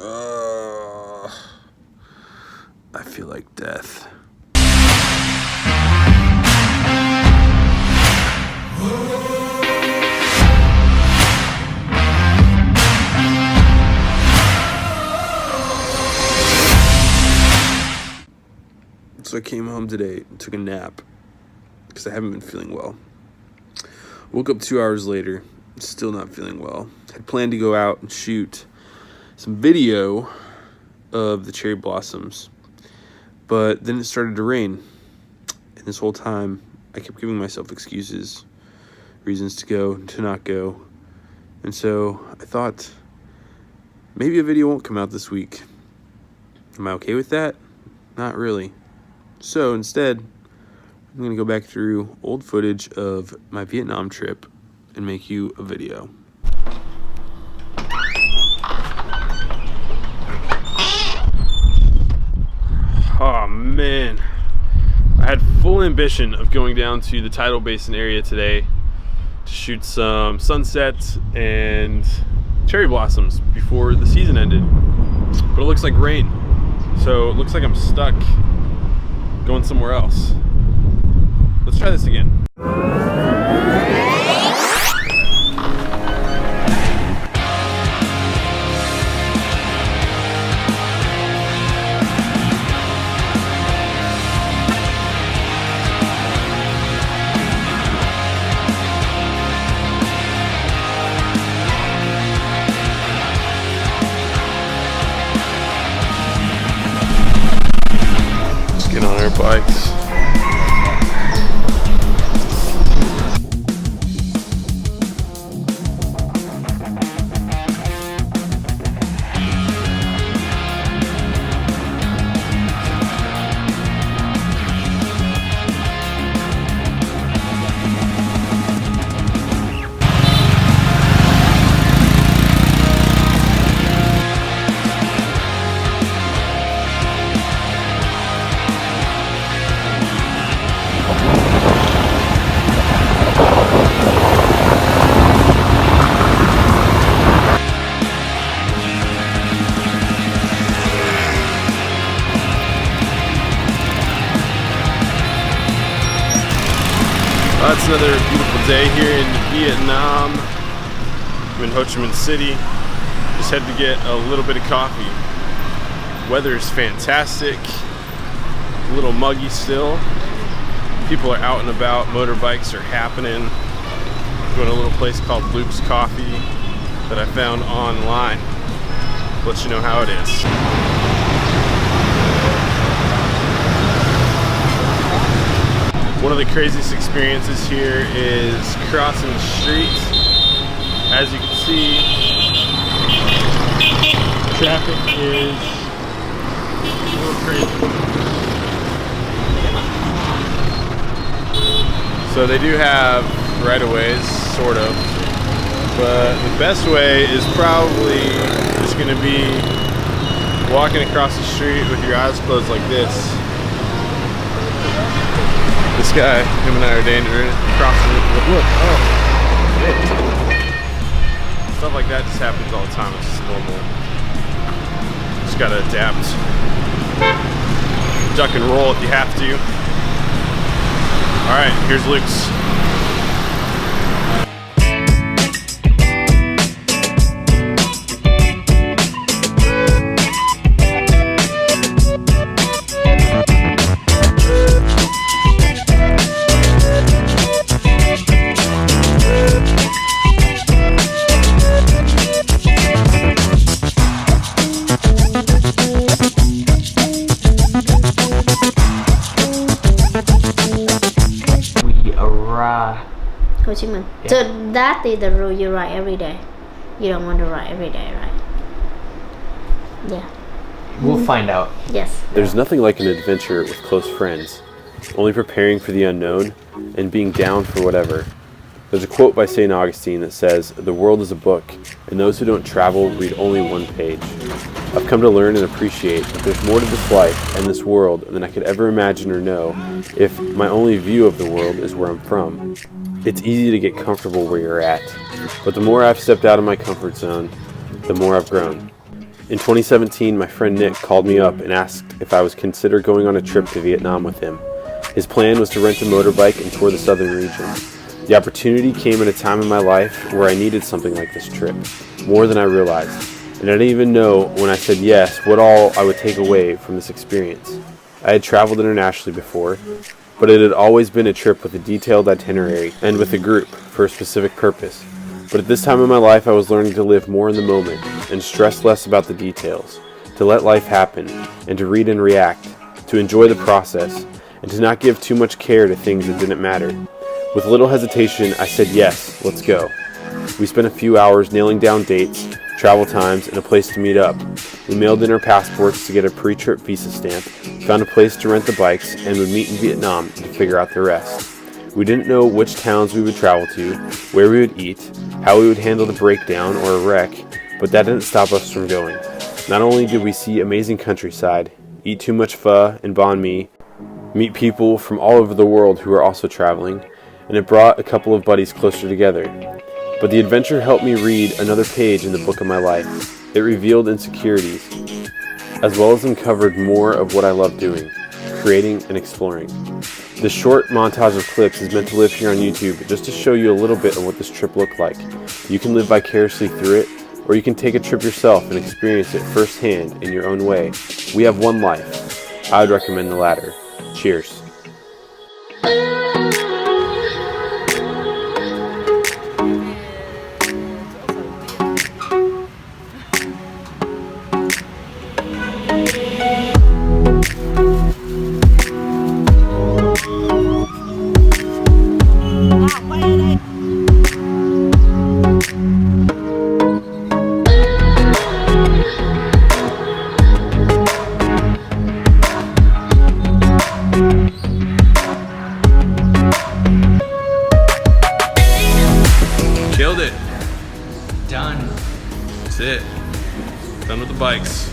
I feel like death. So I came home today and took a nap because I haven't been feeling well. Woke up 2 hours later, still not feeling well. Had planned to go out and shoot some video of the cherry blossoms, but then it started to rain. And this whole time, I kept giving myself excuses, reasons to go, to not go. And so I thought, maybe a video won't come out this week. Am I okay with that? Not really. So instead, I'm going to go back through old footage of my Vietnam trip and make you a video. Oh man, I had full ambition of going down to the tidal basin area today to shoot some sunsets and cherry blossoms before the season ended. But it looks like rain, so it looks like I'm stuck going somewhere else. Let's try this again. Let's get on our bikes. It's another beautiful day here in Vietnam. I'm in Ho Chi Minh City. Just had to get a little bit of coffee. Weather is fantastic. A little muggy still. People are out and about. Motorbikes are happening. Going to a little place called Luke's Coffee that I found online. Let you know how it is. One of the craziest experiences here is crossing the street. As you can see, traffic is a little crazy. So they do have right-of-ways, sort of, but the best way is probably just going to be walking across the street with your eyes closed like this. This guy, him and I are dangerous, crossing it. Look, oh, shit. Stuff like that just happens all the time. It's just normal. Just gotta adapt. Duck and roll if you have to. Alright, here's Luke's. Ho Chi Minh. Yeah. So that is the route you ride every day. You don't want to ride every day, right? Yeah. We'll find out. Yes. There's nothing like an adventure with close friends, only preparing for the unknown and being down for whatever. There's a quote by St Augustine that says, "The world is a book, and those who don't travel read only one page." I've come to learn and appreciate that there's more to this life and this world than I could ever imagine or know if my only view of the world is where I'm from. It's easy to get comfortable where you're at, but the more I've stepped out of my comfort zone, the more I've grown. In 2017, my friend Nick called me up and asked if I was consider going on a trip to Vietnam with him. His plan was to rent a motorbike and tour the southern region. The opportunity came at a time in my life where I needed something like this trip, more than I realized, and I didn't even know when I said yes what all I would take away from this experience. I had traveled internationally before, but it had always been a trip with a detailed itinerary and with a group for a specific purpose. But at this time in my life, I was learning to live more in the moment and stress less about the details, to let life happen and to read and react, to enjoy the process, and to not give too much care to things that didn't matter. With little hesitation, I said yes, let's go. We spent a few hours nailing down dates, travel times, and a place to meet up. We mailed in our passports to get a pre-trip visa stamp, found a place to rent the bikes, and would meet in Vietnam to figure out the rest. We didn't know which towns we would travel to, where we would eat, how we would handle the breakdown or a wreck, but that didn't stop us from going. Not only did we see amazing countryside, eat too much pho and banh mi, meet people from all over the world who were also traveling, and it brought a couple of buddies closer together. But the adventure helped me read another page in the book of my life. It revealed insecurities, as well as uncovered more of what I love doing, creating and exploring. This short montage of clips is meant to live here on YouTube just to show you a little bit of what this trip looked like. You can live vicariously through it, or you can take a trip yourself and experience it firsthand in your own way. We have one life. I would recommend the latter. Cheers. Killed it. Done. That's it. Done with the bikes.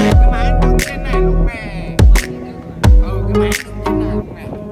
Cái máy trên này lúc này.